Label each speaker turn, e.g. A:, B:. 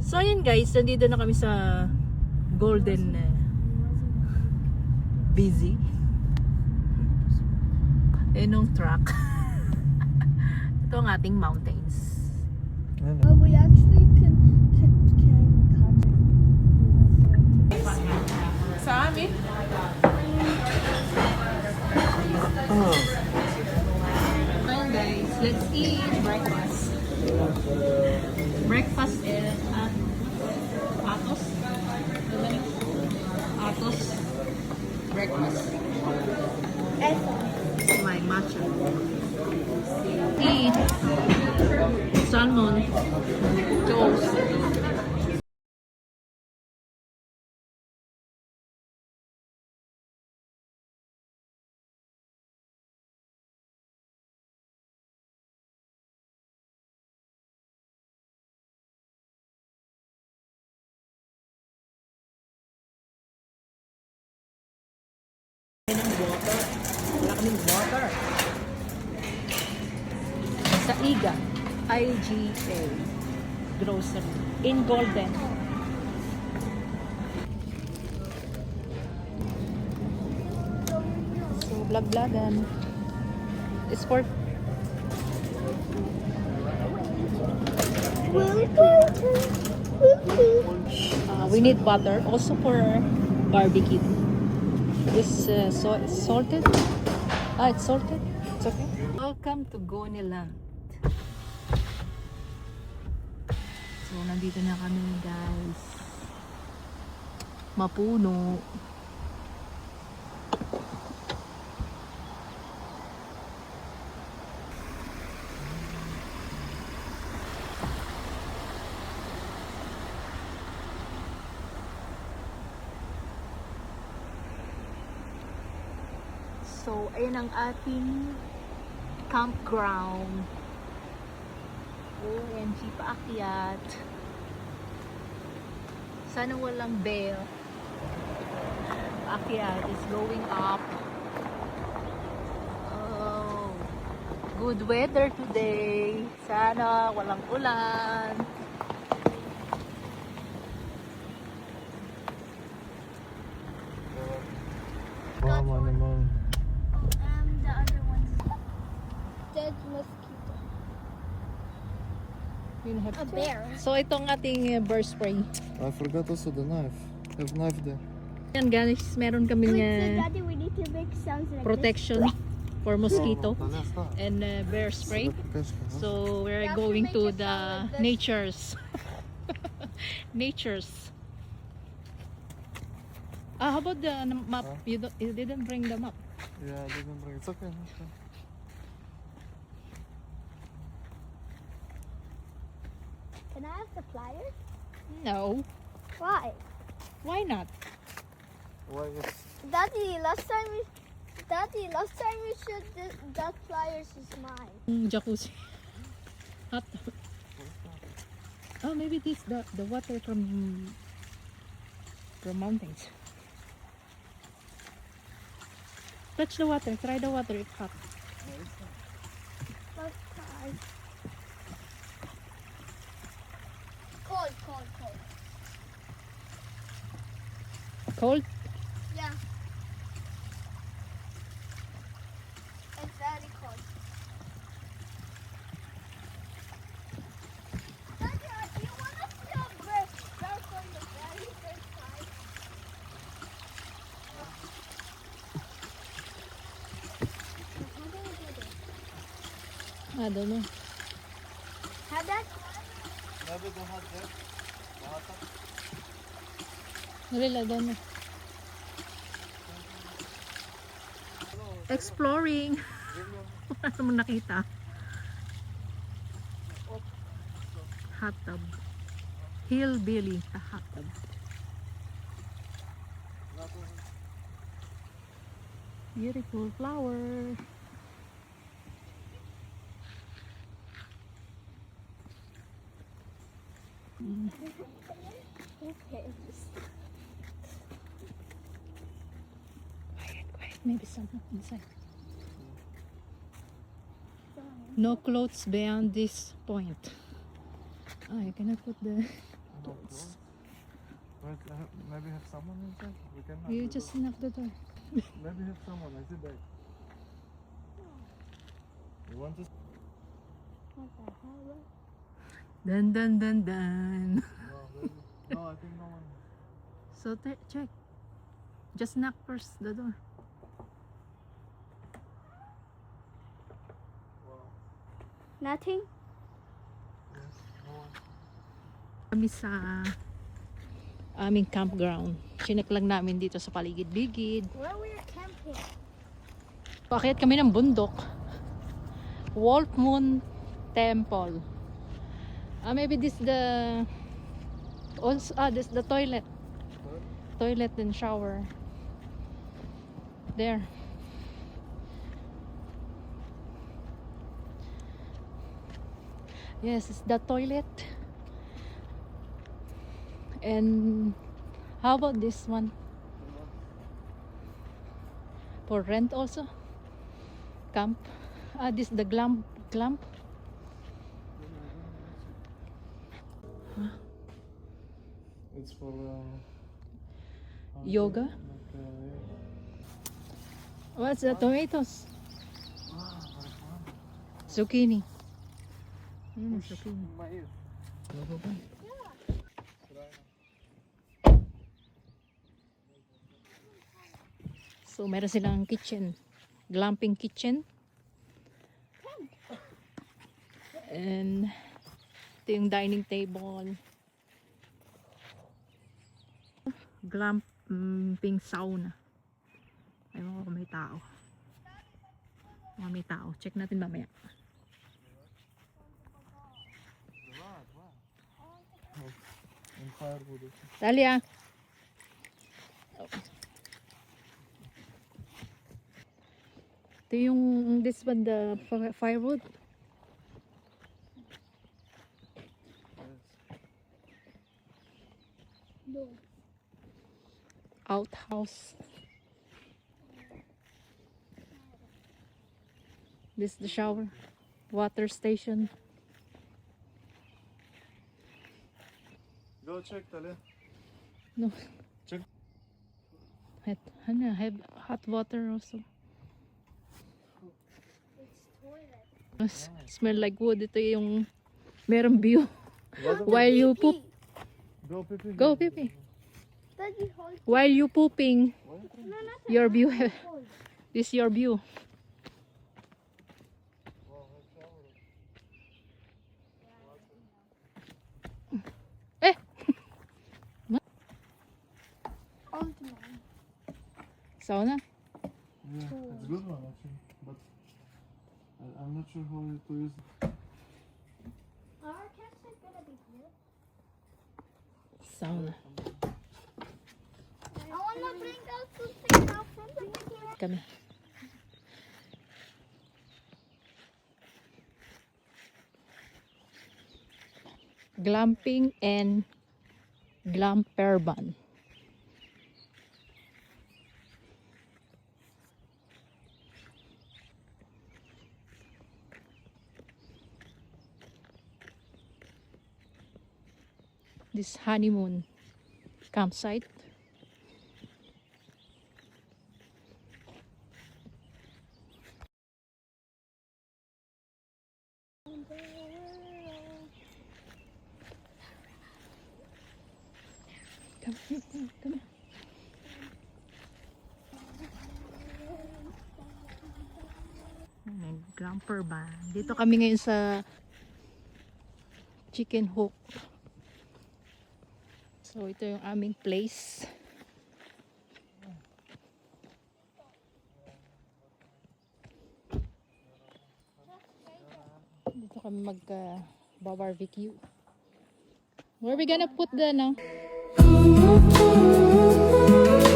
A: So ayun guys, nandito na kami sa Golden Busy. Nung truck. Ito ang ating mountains.
B: Oh, we actually can cut
A: Sa amin? Ayun guys, let's eat breakfast. Breakfast at Atos. Atos. Breakfast. My matcha. Eat salmon toast. Water. Wala kaming water. Sa IGA. IGA. Grocery. In Golden. So, vlog-vlogan. It's for... we need butter. Also for barbecue. This salted. It's salted. It's okay. Welcome to Goniland. So, nandito na kami guys. Mapuno. So, ayan ang ating campground. OMG, paakyat. Sana walang bell. Paakyat is going up. Oh, good weather today. Sana walang ulan.
B: Mama naman. The other one's dead mosquito. A bear.
A: So, itong ating bear spray.
C: I forgot also the knife. Have knife there.
A: Yan guys, meron kaming
B: Daddy, we need to make sounds like
A: protection for mosquito
C: Тогда ставь.
A: and bear spray. So we're
B: have to
A: going
B: make
A: to
B: it
A: the
B: sound like this.
A: natures. Natures. How about the map?
C: Huh?
A: You didn't bring the map.
C: Yeah, I didn't bring it. It's okay. Okay.
B: Can I have the pliers?
A: No.
B: Why?
A: Why not?
C: Why yes?
B: Daddy, last time we should that pliers is mine.
A: Jacuzzi. Hot. Oh, maybe this the water from mountains. Touch the water. Try the water. It's hot.
B: Let's try. Cold, cold, cold.
A: Cold.
B: Yeah. It's very cold. Daddy, do you want us to start from the very first time? How do we do this?
A: I don't know.
B: Have that?
C: Maybe the hot there. The hot tub.
A: Really, I don't know. Exploring. Wala naman nakita. Hot tub. Hillbilly. A hot tub. Beautiful flower.
B: Okay.
A: Quiet. Maybe someone inside. No clothes beyond this point. Oh, I cannot put the... tools.
C: Wait, maybe have someone inside? We can knock
A: You
C: the
A: just
C: door.
A: knock the door.
C: Maybe have someone. I see back. You want to?
B: What the hell?
A: Dun dun dun dun.
C: No, really? No, I think no one.
A: So check. Just knock first the door.
C: Wow.
B: Nothing?
C: Yes, no one.
A: Kami sa aming campground. Chinek lang namin dito sa paligid-ligid.
B: Where we are camping?
A: Paakit kami ng bundok. Wolf Moon Temple. Maybe this the also this the toilet. Toilet and shower. There. Yes, it's the toilet. And how about this one? For rent also? Camp? This the glamp.
C: It's for
A: Yoga?
C: like,
A: What's the tomatoes?
C: ah, very fun.
A: Zucchini. Zucchini.
C: My ear.
A: So meron silang kitchen. Glamping kitchen. And ito yung dining table. Glamping sauna. Ewan ko kung may tao. Mga may tao. Check natin mamaya.
C: And firewood.
A: Talia. Ito yung this one the firewood.
B: No.
A: Outhouse. This is the shower. Water station.
C: Go check, Talia.
A: No.
C: Check.
A: Have hot water also.
B: It's toilet.
A: Smell like wood. Ito yung merong view. While you poop.
C: Go, Pipi.
A: Go, Pipi.
B: Daddy, hold.
A: While you pooping,
B: No, not
A: your view.
B: hold.
A: This is your view. Eh!
B: Hold mine.
A: Sauna?
C: Yeah, it's good one actually, but I'm not sure how to use it.
B: Our campsite gonna be here.
A: Sauna.
B: I wanna bring out something out from the kitchen.
A: Kami. Glamping and Glamperban. This honeymoon campsite. Come here, come here. Glamper ba? Dito kami ngayon sa Chicken Hook. So ito yung aming place. Dito kami mag-barbecue. Where are we gonna put the no?